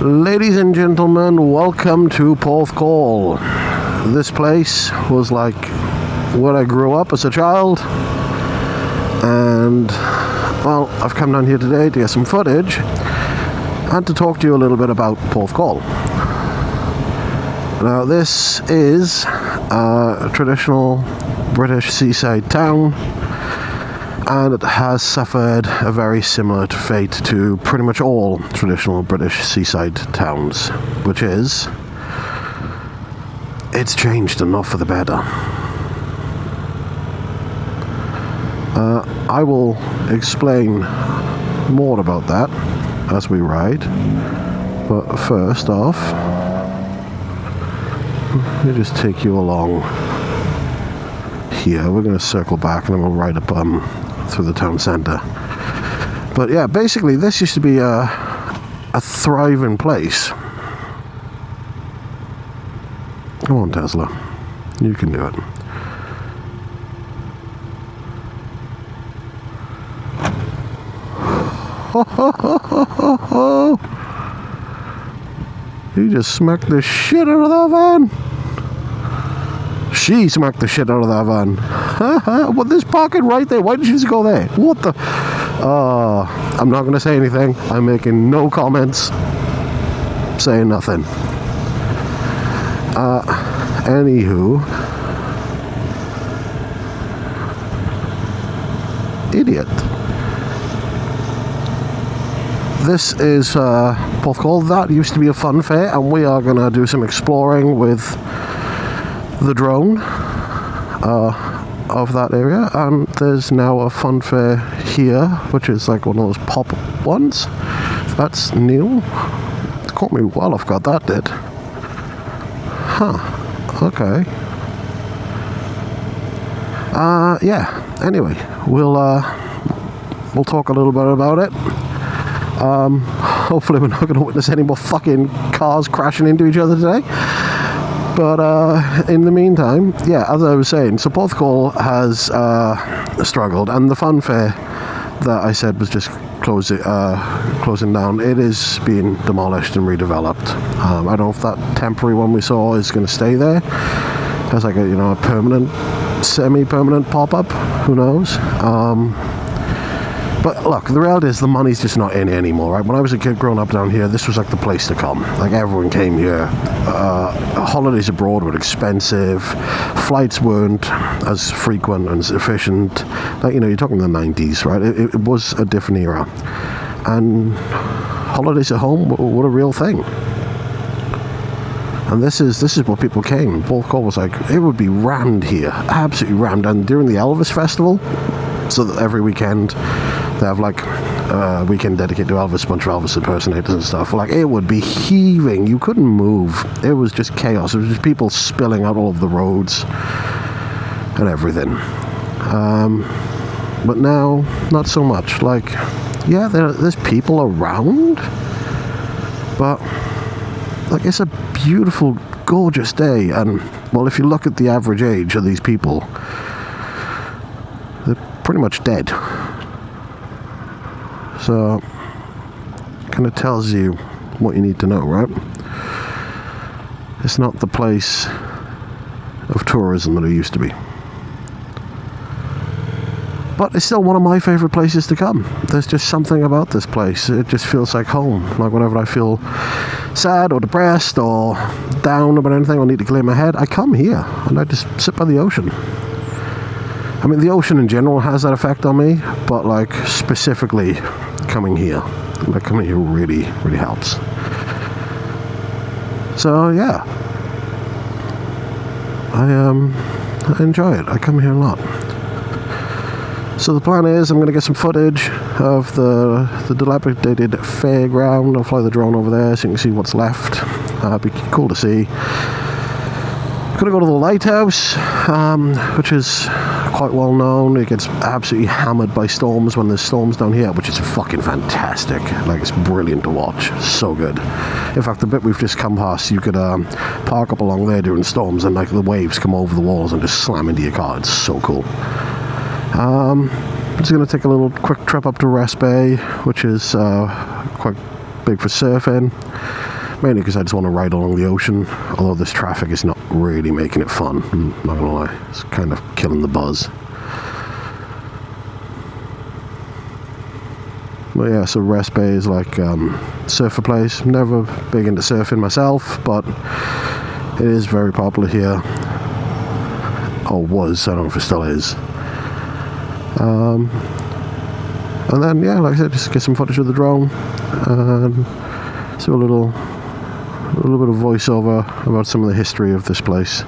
Ladies and gentlemen, welcome to Porthcawl. This place was like where I grew up as a child, and well, I've come down here today to get some footage and to talk to you a little bit about Porthcawl. Now, this is a traditional British seaside town, and it has suffered a very similar fate to pretty much all traditional British seaside towns, which is, it's changed and not for the better. I will explain more about that as we ride, but first off, let me just take you along here. We're going to circle back and then we'll ride up through the town centre. But yeah, basically this used to be a thriving place. Come on, Tesla, you can do it. You just smacked the shit out of that van. She smacked the shit out of that van. Well, there's parking right there. Why did you just go there? What the? I'm not going to say anything. I'm making no comments. Saying nothing. Anywho. Idiot. This is Porthcawl. That used to be a fun fair, and we are going to do some exploring with the drone of that area. And there's now a fun fair here, which is like one of those pop-up ones. That's new. It caught me well off guard, that did. Huh. Okay. Yeah. Anyway, we'll talk a little bit about it. Hopefully we're not going to witness any more fucking cars crashing into each other today. But in the meantime, yeah, as I was saying, so Porthcawl has struggled, and the fun fair that I said was just closing down, it is being demolished and redeveloped. I don't know if that temporary one we saw is going to stay there as like a permanent, semi-permanent pop-up. Who knows? But look, the reality is the money's just not in it anymore, right? When I was a kid growing up down here, this was like the place to come. Like, everyone came here. Holidays abroad were expensive. Flights weren't as frequent and as efficient. Like, you're talking the 90s, right? It was a different era. And holidays at home were a real thing. And this is what people came. Porthcawl was like, it would be rammed here. Absolutely rammed. And during the Elvis Festival, so that every weekend they have like a weekend dedicated to Elvis, a bunch of Elvis impersonators and stuff. Like, it would be heaving. You couldn't move. It was just chaos. It was just people spilling out all over the roads and everything. But now, not so much. Like, yeah, there's people around, but like, it's a beautiful, gorgeous day. And well, if you look at the average age of these people, they're pretty much dead. So, kind of tells you what you need to know, right? It's not the place of tourism that it used to be. But it's still one of my favourite places to come. There's just something about this place. It just feels like home. Like, whenever I feel sad or depressed or down about anything, or need to clear my head, I come here and I just sit by the ocean. I mean, the ocean in general has that effect on me, but like, specifically coming here really, really helps. So yeah, I enjoy it. I come here a lot. So the plan is, I'm going to get some footage of the dilapidated fairground. I'll fly the drone over there so you can see what's left. It'd be cool to see. I'm going to go to the lighthouse, which is quite well known. It gets absolutely hammered by storms when there's storms down here, which is fucking fantastic. Like, it's brilliant to watch. So good. In fact, the bit we've just come past, you could park up along there during storms, and like, the waves come over the walls and just slam into your car. It's so cool. I'm just going to take a little quick trip up to Rest Bay, which is quite big for surfing. mainly because I just want to ride along the ocean, although this traffic is not really making it fun, I'm not gonna lie. It's kind of killing the buzz. But yeah, so Rest Bay is like surfer place. Never big into surfing myself, but it is very popular here. Or was, I don't know if it still is. And then, yeah, like I said, just get some footage of the drone and do a little bit of voiceover about some of the history of this place,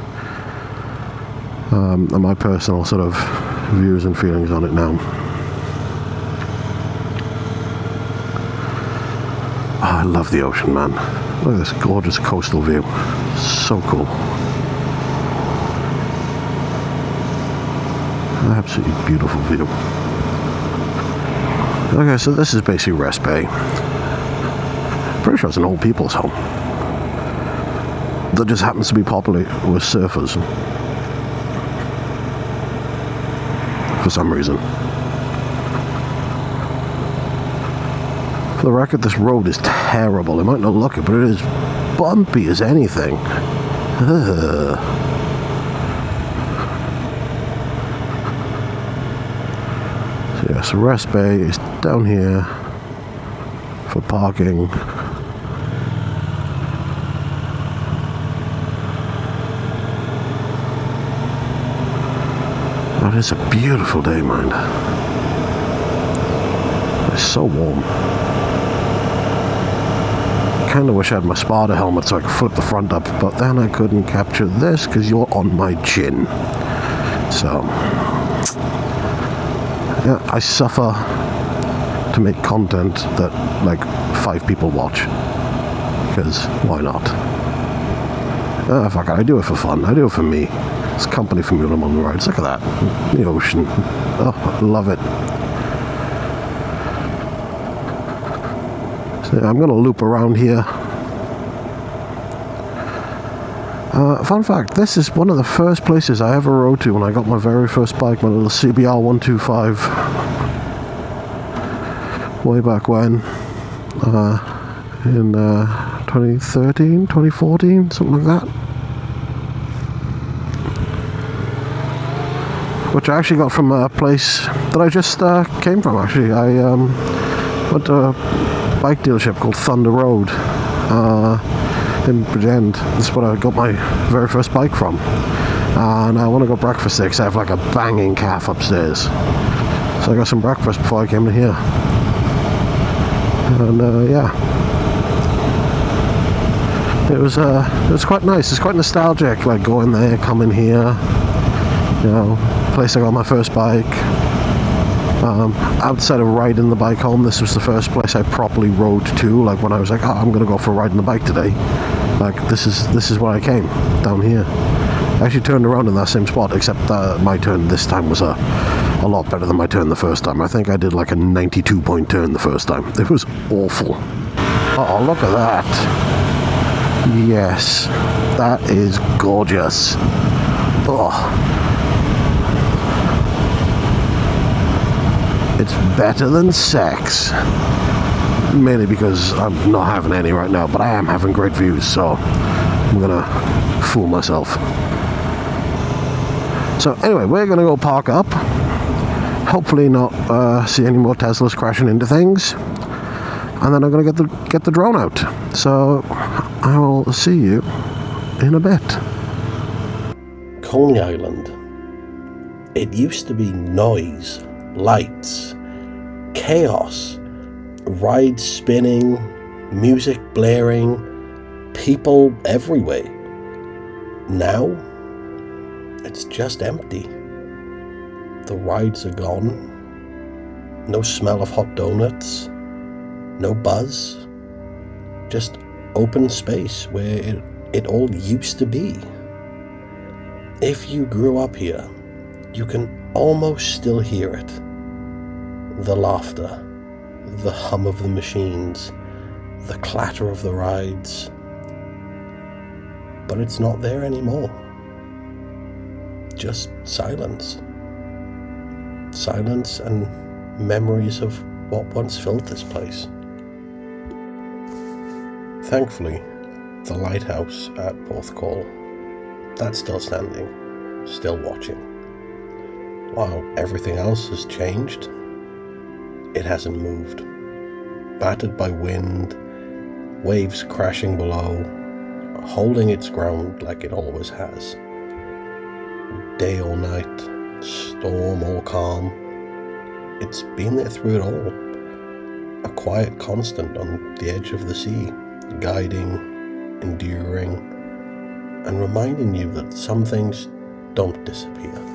and my personal sort of views and feelings on it now. Oh, I love the ocean, man. Look at this gorgeous coastal view. So cool. Absolutely beautiful view. Okay, so this is basically Rest Bay. Pretty sure it's an old people's home that just happens to be popular with surfers for some reason. For the record, this road is terrible. It might not look it, but it is bumpy as anything. Ugh. So yeah, so Rest Bay is down here for parking. Oh, it's a beautiful day, man. It's so warm. I kind of wish I had my Sparta helmet so I could flip the front up, but then I couldn't capture this because you're on my chin. So, yeah, I suffer to make content that like 5 people watch, because why not? Fuck it, I do it for fun. I do it for me. It's company for me when I'm on the rides. Look at that, the ocean. Oh, I love it. So yeah, I'm going to loop around here. Fun fact, this is one of the first places I ever rode to when I got my very first bike, my little CBR 125. Way back when. In 2013, 2014, something like that. Which I actually got from a place that I just came from, actually. I went to a bike dealership called Thunder Road in Bridgend. This is what I got my very first bike from. And I want to go breakfast there because I have like a banging calf upstairs. So I got some breakfast before I came to here. And yeah. It was quite nice. It's quite nostalgic, like going there, coming here. You know, place I got my first bike. Outside of riding the bike home, this was the first place I properly rode to. Like when I was like, oh, I'm gonna go for a ride on the bike today. Like this is where I came, down here. I actually turned around in that same spot, except my turn this time was a lot better than my turn the first time. I think I did like a 92-point turn the first time. It was awful. Oh, look at that. Yes, that is gorgeous. Oh. It's better than sex. Mainly because I'm not having any right now, but I am having great views, so I'm gonna fool myself. So anyway, we're gonna go park up. Hopefully not see any more Teslas crashing into things. And then I'm gonna get the drone out. So I will see you in a bit. Coney Island. It used to be noise, lights, chaos, rides spinning, music blaring, people everywhere. Now, it's just empty. The rides are gone. No smell of hot donuts. No buzz. Just open space where it all used to be. If you grew up here, you can almost still hear it. The laughter, the hum of the machines, the clatter of the rides. But it's not there anymore. Just silence. Silence and memories of what once filled this place. Thankfully, the lighthouse at Porthcawl, that's still standing, still watching. While everything else has changed, it hasn't moved. Battered by wind, waves crashing below, holding its ground like it always has. Day or night, storm or calm, it's been there through it all. A quiet constant on the edge of the sea, guiding, enduring, and reminding you that some things don't disappear.